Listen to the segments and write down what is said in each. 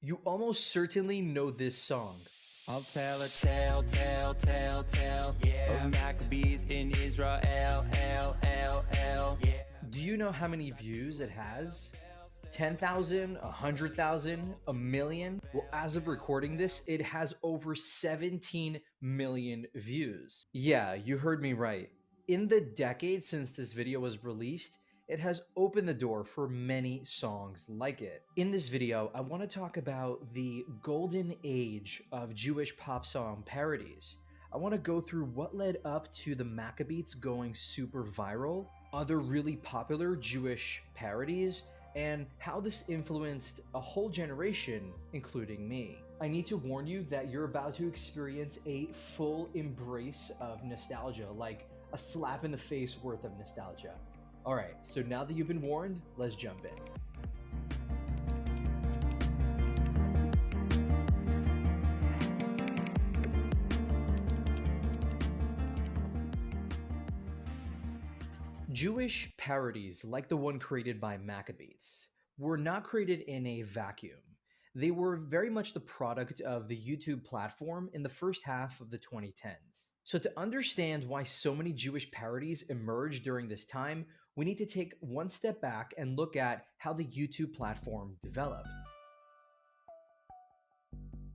You almost certainly know this song. I'll tell a tale, yeah. Of Maccabees in Israel, yeah. Do you know how many views it has? 10,000, 100,000, a million? Well, as of recording this, it has over 17 million views. Yeah, you heard me right. In the decade since this video was released, it has opened the door for many songs like it. In this video, I want to talk about the golden age of Jewish pop song parodies. I want to go through what led up to the Maccabeats going super viral, other really popular Jewish parodies, and how this influenced a whole generation, including me. I need to warn you that you're about to experience a full embrace of nostalgia, like a slap in the face worth of nostalgia. Alright, so now that you've been warned, let's jump in. Jewish parodies, like the one created by Maccabeats, were not created in a vacuum. They were very much the product of the YouTube platform in the first half of the 2010s. So to understand why so many Jewish parodies emerged during this time, we need to take one step back and look at how the YouTube platform developed.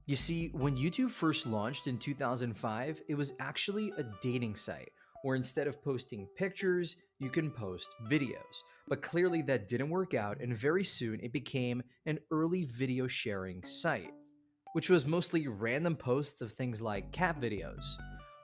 You see, when YouTube first launched in 2005, it was actually a dating site where instead of posting pictures, you can post videos. But clearly that didn't work out, and very soon it became an early video sharing site, which was mostly random posts of things like cat videos.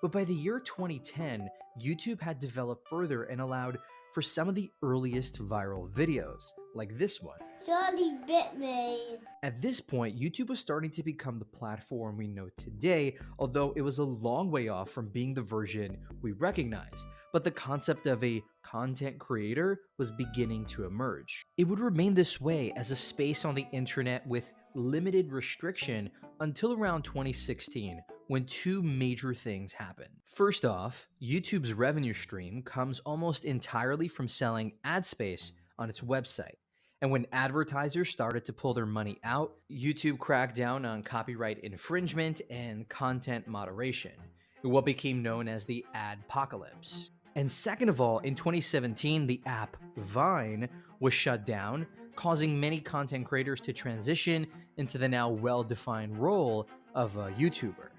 But by the year 2010, YouTube had developed further and allowed for some of the earliest viral videos, like this one. Charlie bit me. At this point, YouTube was starting to become the platform we know today, although it was a long way off from being the version we recognize. But the concept of a content creator was beginning to emerge. It would remain this way as a space on the internet with limited restriction until around 2016, when two major things happened. First off, YouTube's revenue stream comes almost entirely from selling ad space on its website. And when advertisers started to pull their money out, YouTube cracked down on copyright infringement and content moderation, what became known as the adpocalypse. And second of all, in 2017, the app Vine was shut down, causing many content creators to transition into the now well-defined role of a YouTuber.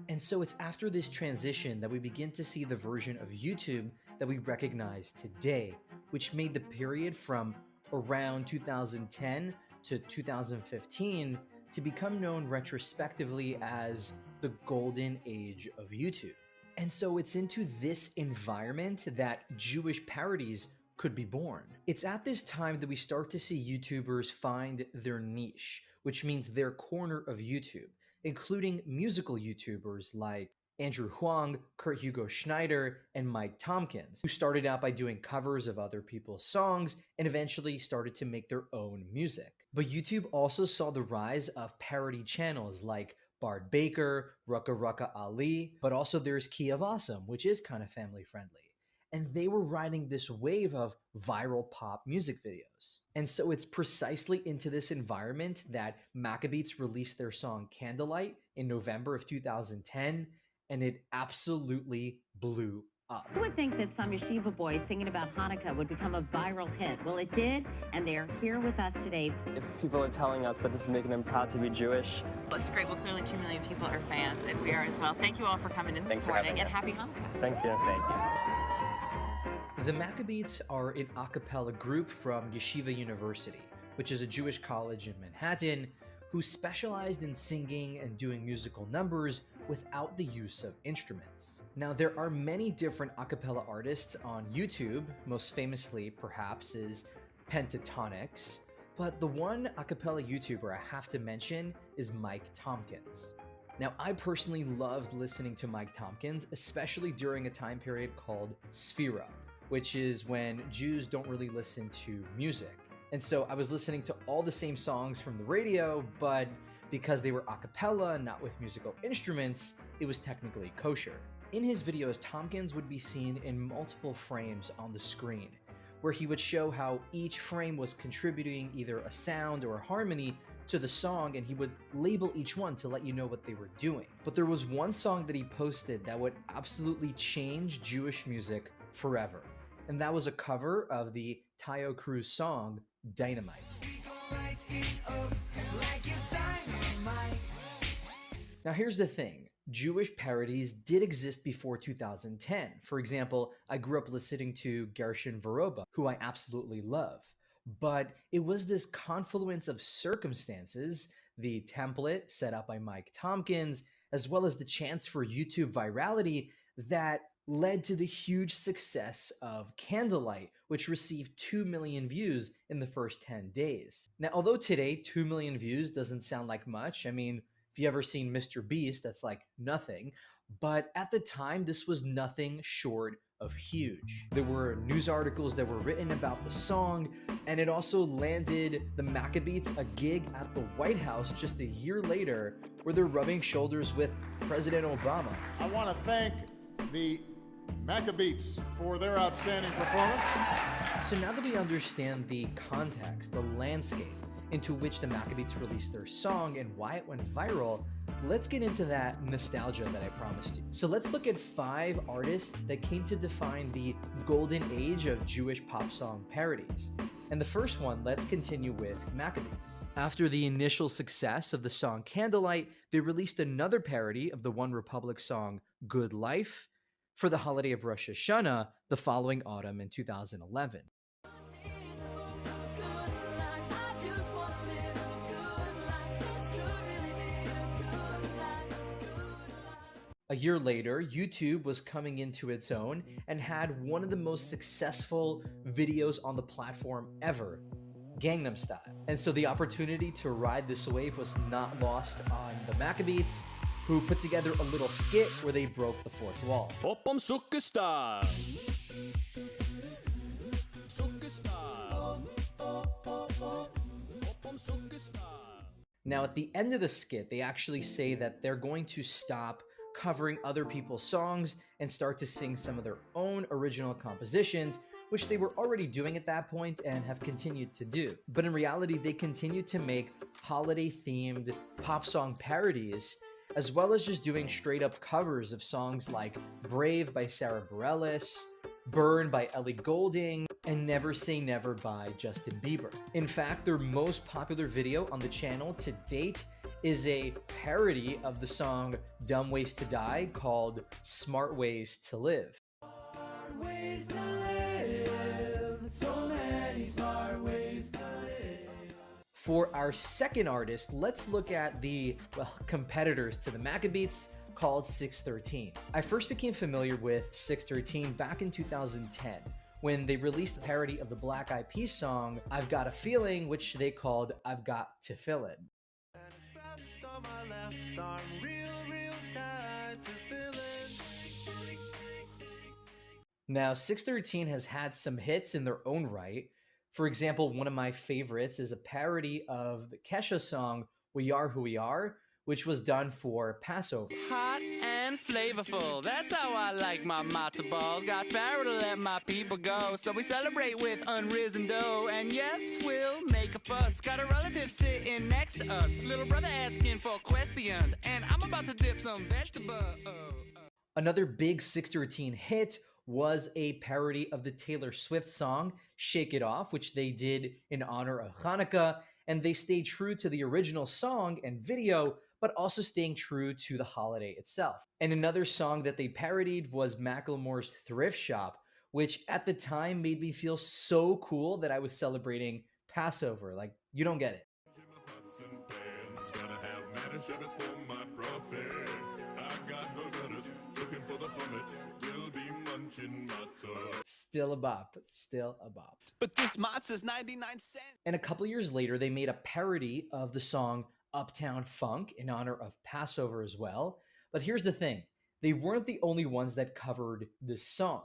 And so it's after this transition that we begin to see the version of YouTube that we recognize today, which made the period from around 2010 to 2015 to become known retrospectively as the golden age of YouTube. And so it's into this environment that Jewish parodies could be born. It's at this time that we start to see YouTubers find their niche, which means their corner of YouTube, including musical YouTubers like Andrew Huang, Kurt Hugo Schneider, and Mike Tompkins, who started out by doing covers of other people's songs and eventually started to make their own music. But YouTube also saw the rise of parody channels like Bard Baker, Rucka Rucka Ali, but also there's Key of Awesome, which is kind of family friendly. And they were riding this wave of viral pop music videos. And so it's precisely into this environment that Maccabeats released their song Candlelight in November of 2010, and it absolutely blew up. Who would think that some yeshiva boys singing about Hanukkah would become a viral hit? Well, it did, and they are here with us today. If people are telling us that this is making them proud to be Jewish. Well, it's great. Well, clearly 2 million people are fans, and we are as well. Thank you all for coming in this morning, and happy Hanukkah. Thank you. Thank you. The Maccabeats are an acapella group from Yeshiva University, which is a Jewish college in Manhattan, who specialized in singing and doing musical numbers without the use of instruments. Now, there are many different a cappella artists on YouTube. Most famously, perhaps, is Pentatonics, but the one a cappella YouTuber I have to mention is Mike Tompkins. Now, I personally loved listening to Mike Tompkins, especially during a time period called Sphera, which is when Jews don't really listen to music. And so I was listening to all the same songs from the radio, but because they were a cappella and not with musical instruments, it was technically kosher. In his videos, Tompkins would be seen in multiple frames on the screen, where he would show how each frame was contributing either a sound or a harmony to the song and he would label each one to let you know what they were doing. But there was one song that he posted that would absolutely change Jewish music forever. And that was a cover of the Tayo Cruz song, Dynamite. Now here's the thing. Jewish parodies did exist before 2010. For example, I grew up listening to Gershon Veroba, who I absolutely love. But it was this confluence of circumstances, the template set up by Mike Tompkins, as well as the chance for YouTube virality that led to the huge success of Candlelight, which received 2 million views in the first 10 days. Now, although today 2 million views doesn't sound like much, I mean, if you ever seen Mr. Beast, that's like nothing. But at the time, this was nothing short of huge. There were news articles that were written about the song, and it also landed the Maccabeats a gig at the White House just a year later, where they're rubbing shoulders with President Obama. I want to thank the Maccabeats for their outstanding performance. So now that we understand the context, the landscape into which the Maccabeats released their song and why it went viral, let's get into that nostalgia that I promised you. So let's look at 5 artists that came to define the golden age of Jewish pop song parodies. And the first one, let's continue with Maccabeats. After the initial success of the song Candlelight, they released another parody of the One Republic song Good Life for the holiday of Rosh Hashanah the following autumn in 2011. A year later, YouTube was coming into its own and had one of the most successful videos on the platform ever, Gangnam Style. And so the opportunity to ride this wave was not lost on the Maccabeats, who put together a little skit where they broke the fourth wall. Oppom sukker style. Now, at the end of the skit, they actually say that they're going to stop covering other people's songs and start to sing some of their own original compositions, which they were already doing at that point and have continued to do. But in reality, they continued to make holiday-themed pop song parodies, as well as just doing straight-up covers of songs like Brave by Sarah Bareilles, Burn by Ellie Goulding, and Never Say Never by Justin Bieber. In fact, their most popular video on the channel to date is a parody of the song Dumb Ways to Die called Smart Ways to Live. Smart ways to live, so many smart ways to live. For our second artist, let's look at the, competitors to the Maccabeats called 613. I first became familiar with 613 back in 2010 when they released a parody of the Black Eyed Peas song I've Got a Feeling, which they called I've Got to Fill It. Now, 613 has had some hits in their own right. For example, one of my favorites is a parody of the Kesha song We Are Who We Are, which was done for Passover. Hot and flavorful, that's how I like my matzo balls. Got Pharaoh to let my people go, so we celebrate with unrisen dough. And yes, we'll make a fuss. Got a relative sitting next to us, little brother asking for questions, and I'm about to dip some vegetables. Another big 613 hit was a parody of the Taylor Swift song Shake It Off, which they did in honor of Hanukkah, and they stayed true to the original song and video, but also staying true to the holiday itself. And another song that they parodied was Macklemore's Thrift Shop, which at the time made me feel so cool that I was celebrating Passover. Like, you don't get it. Still a bop, still a bop. But this monster's 99 cents. And a couple years later, they made a parody of the song Uptown Funk in honor of Passover as well. But here's the thing, they weren't the only ones that covered this song.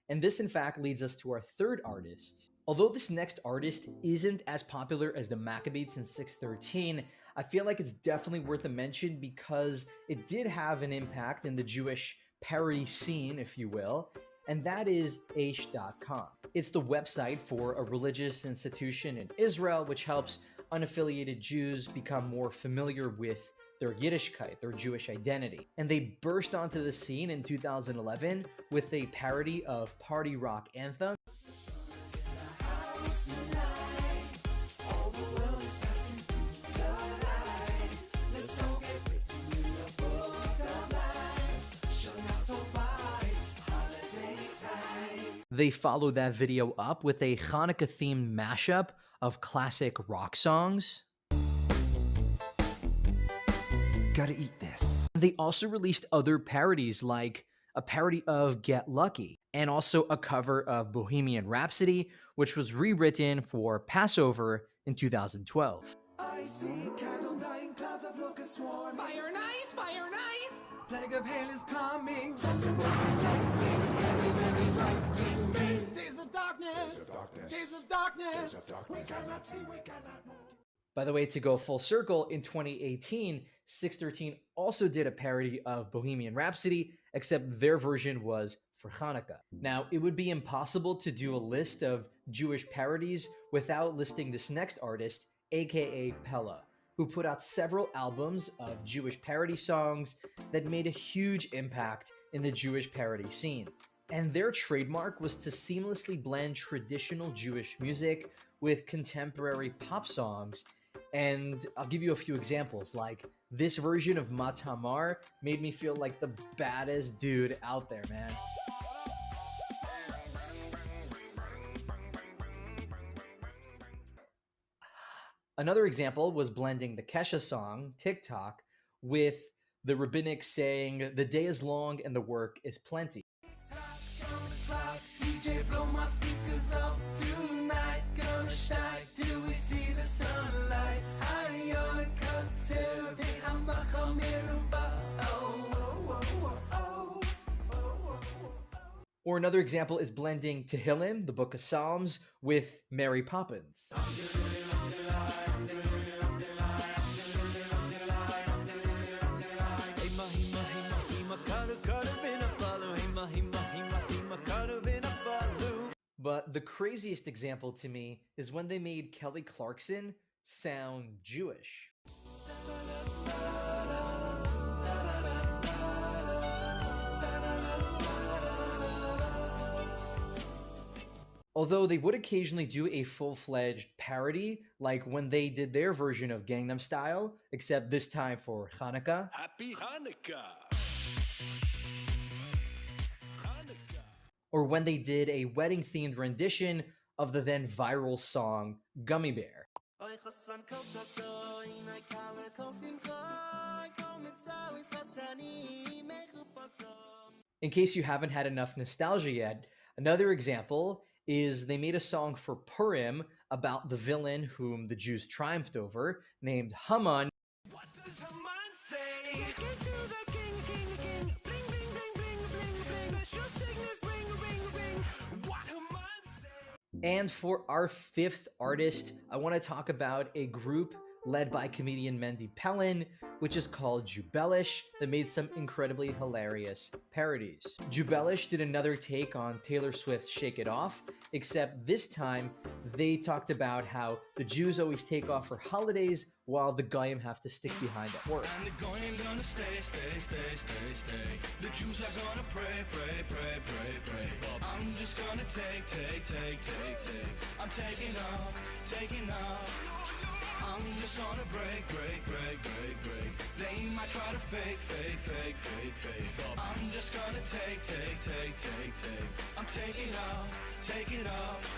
And this, in fact, leads us to our third artist. Although this next artist isn't as popular as the Maccabeats in 613, I feel like it's definitely worth a mention because it did have an impact in the Jewish parody scene, if you will, and that is Aish.com. It's the website for a religious institution in Israel which helps unaffiliated Jews become more familiar with their Yiddishkeit, their Jewish identity. And they burst onto the scene in 2011 with a parody of party rock anthem. They followed that video up with a Hanukkah-themed mashup of classic rock songs. Gotta eat this. They also released other parodies, like a parody of Get Lucky, and also a cover of Bohemian Rhapsody, which was rewritten for Passover in 2012. I see candle dying, clouds of locusts swarm. Fire and ice, fire and ice. Plague of hail is coming. Thunderbolts and lightning, very, very frightening me. Days of darkness, days of darkness, days of darkness. Days of darkness. We cannot see, we cannot move. By the way, to go full circle, in 2018, 613 also did a parody of Bohemian Rhapsody, except their version was for Hanukkah. Now, it would be impossible to do a list of Jewish parodies without listing this next artist, aka Pella, who put out several albums of Jewish parody songs that made a huge impact in the Jewish parody scene. And their trademark was to seamlessly blend traditional Jewish music with contemporary pop songs. And I'll give you a few examples, like this version of Matamar made me feel like the baddest dude out there, man. Another example was blending the Kesha song, TikTok, with the rabbinic saying, "The day is long and the work is plenty." DJ, blow my speakers up tonight. Gonna shine till we see the sunlight. Or another example is blending Tehillim, the Book of Psalms, with Mary Poppins. But the craziest example to me is when they made Kelly Clarkson sound Jewish. Although they would occasionally do a full-fledged parody, like when they did their version of Gangnam Style, except this time for Hanukkah. Happy Hanukkah! Or when they did a wedding-themed rendition of the then viral song Gummy Bear. In case you haven't had enough nostalgia yet, another example is they made a song for Purim about the villain whom the Jews triumphed over, named Haman. What does Haman say? And for our fifth artist, I want to talk about a group led by comedian Mendy Pellin, which is called Jewbellish, that made some incredibly hilarious parodies. Jewbellish did another take on Taylor Swift's Shake It Off, except this time they talked about how the Jews always take off for holidays while the Goyim have to stick behind at work. And the Goyim gonna stay. The Jews are gonna pray. I'm just gonna take. I'm taking off. I'm just on a break. They might try to fake. I'm just gonna take. I'm taking off.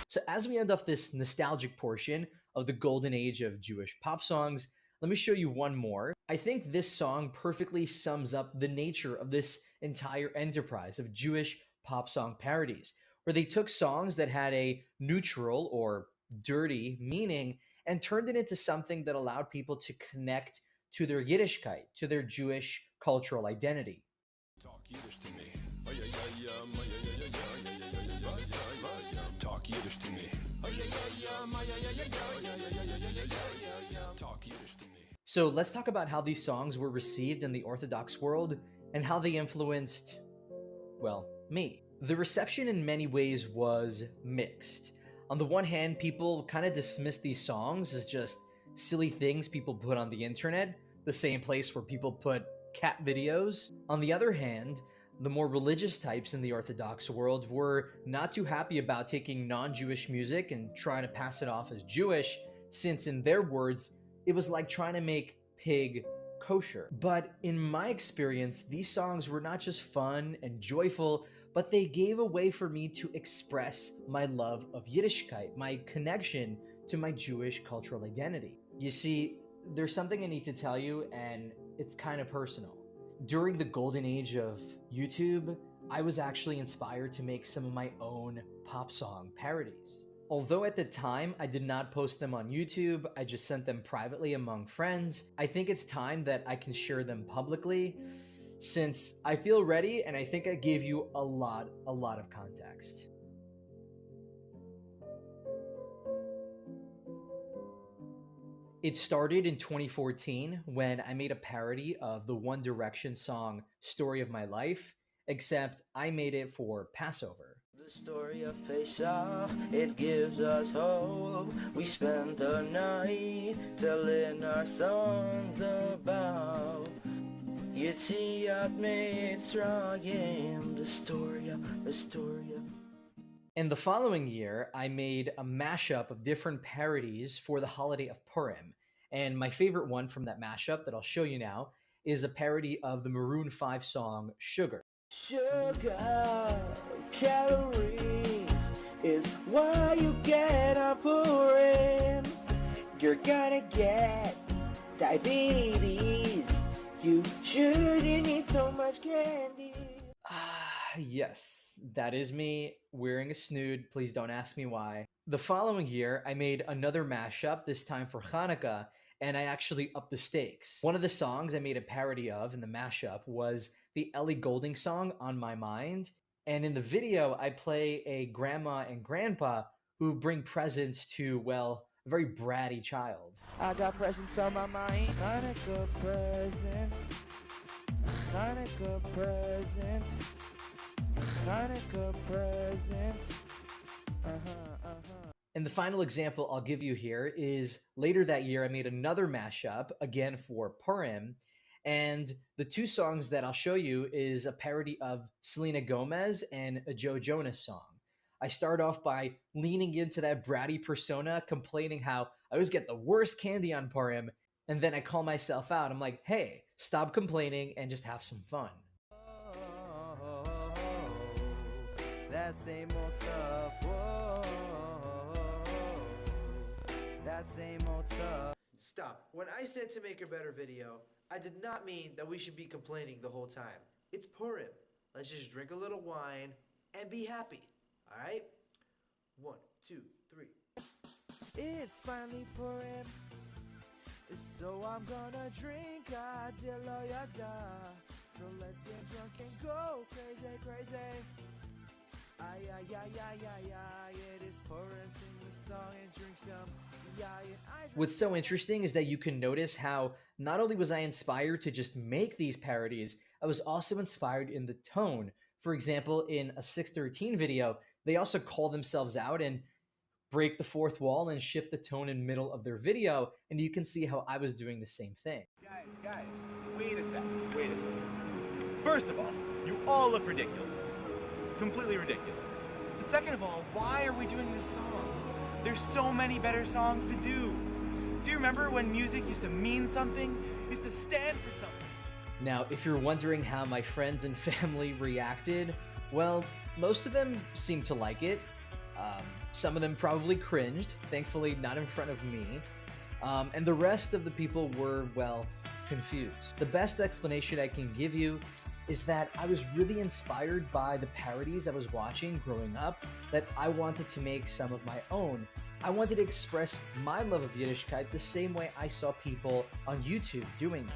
So as we end off this nostalgic portion of the golden age of Jewish pop songs, let me show you one more. I think this song perfectly sums up the nature of this entire enterprise of Jewish pop song parodies, where they took songs that had a neutral or dirty meaning and turned it into something that allowed people to connect to their Yiddishkeit, to their Jewish cultural identity. Talk Yiddish to me. Talk Yiddish to me. Talk Yiddish to me. So let's talk about how these songs were received in the Orthodox world and how they influenced, well, me. The reception in many ways was mixed. On the one hand, people kind of dismiss these songs as just silly things people put on the internet, the same place where people put cat videos. On the other hand, the more religious types in the Orthodox world were not too happy about taking non-Jewish music and trying to pass it off as Jewish, since in their words, it was like trying to make pig kosher. But in my experience, these songs were not just fun and joyful, but they gave a way for me to express my love of Yiddishkeit, my connection to my Jewish cultural identity. You see, there's something I need to tell you, and it's kind of personal. During the golden age of YouTube, I was actually inspired to make some of my own pop song parodies. Although at the time I did not post them on YouTube, I just sent them privately among friends, I think it's time that I can share them publicly, since I feel ready and I think I gave you a lot of context. It started in 2014 when I made a parody of the One Direction song Story of My Life, except I made it for Passover. The story of Pesach, it gives us hope. We spend the night telling our sons about Yetziat Mitzrayim, the story of. And the following year, I made a mashup of different parodies for the holiday of Purim. And my favorite one from that mashup that I'll show you now is a parody of the Maroon 5 song, Sugar. Sugar, calories is why you get on Purim. You're gonna get diabetes. You shouldn't eat so much candy. Yes, that is me wearing a snood. Please don't ask me why. The following year, I made another mashup, this time for Hanukkah, and I actually upped the stakes. One of the songs I made a parody of in the mashup was the Ellie Goulding song, On My Mind. And in the video, I play a grandma and grandpa who bring presents to, well, a very bratty child. I got presents on my mind. Hanukkah presents. Hanukkah presents. Hanukkah presents. And the final example I'll give you here is later that year I made another mashup, again for Purim, and the two songs that I'll show you is a parody of Selena Gomez and a Joe Jonas song. I start off by leaning into that bratty persona, complaining how I always get the worst candy on Purim, and then I call myself out. I'm like, hey, stop complaining and just have some fun. That same old stuff, whoa. That same old stuff. Stop. When I said to make a better video, I did not mean that we should be complaining the whole time. It's Purim. Let's just drink a little wine and be happy. Alright? 1, 2, 3. It's finally Purim, so I'm gonna drink a dillo yada. So let's get drunk and go crazy, crazy. Ay, ay, ay, ay, ay, ay. It is Purim, sing the song and drink some. What's so interesting is that you can notice how not only was I inspired to just make these parodies, I was also inspired in the tone. For example, in a 613 video, they also call themselves out and break the fourth wall and shift the tone in the middle of their video, and you can see how I was doing the same thing. Guys, wait a second. First of all, you all look ridiculous. Completely ridiculous. But second of all, why are we doing this song? There's so many better songs to do. Do you remember when music used to mean something? Used to stand for something? Now, if you're wondering how my friends and family reacted, well, most of them seemed to like it. Some of them probably cringed, thankfully not in front of me. And the rest of the people were, well, confused. The best explanation I can give you is that I was really inspired by the parodies I was watching growing up, that I wanted to make some of my own. I wanted to express my love of Yiddishkeit the same way I saw people on YouTube doing it.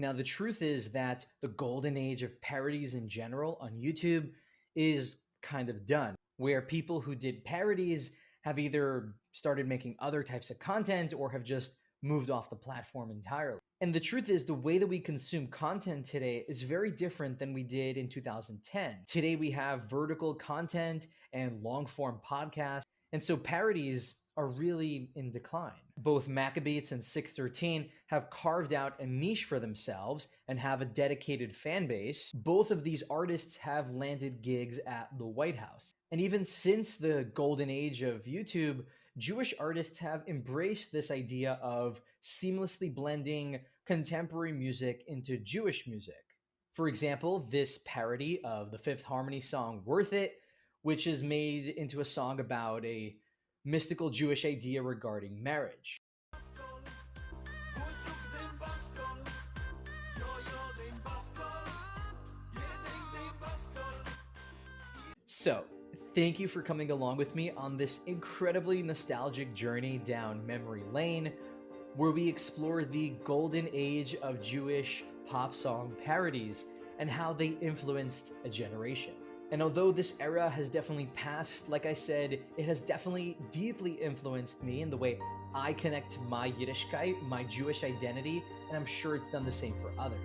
Now, the truth is that the golden age of parodies in general on YouTube is kind of done, where people who did parodies have either started making other types of content or have just moved off the platform entirely. And the truth is, the way that we consume content today is very different than we did in 2010. Today we have vertical content and long-form podcasts, and so parodies are really in decline. Both Maccabeats and 613 have carved out a niche for themselves and have a dedicated fan base. Both of these artists have landed gigs at the White House. And even since the golden age of YouTube, Jewish artists have embraced this idea of seamlessly blending contemporary music into Jewish music. For example, this parody of the Fifth Harmony song Worth It, which is made into a song about a mystical Jewish idea regarding marriage. So, thank you for coming along with me on this incredibly nostalgic journey down memory lane, where we explore the golden age of Jewish pop song parodies and how they influenced a generation. And although this era has definitely passed, like I said, it has definitely deeply influenced me in the way I connect to my Yiddishkeit, my Jewish identity, and I'm sure it's done the same for others.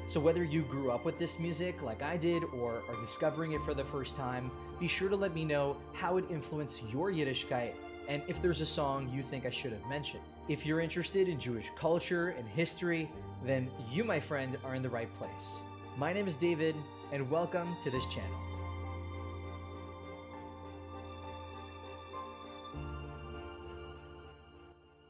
So whether you grew up with this music like I did or are discovering it for the first time, be sure to let me know how it influenced your Yiddishkeit and if there's a song you think I should have mentioned. If you're interested in Jewish culture and history, then you, my friend, are in the right place. My name is David, and welcome to this channel.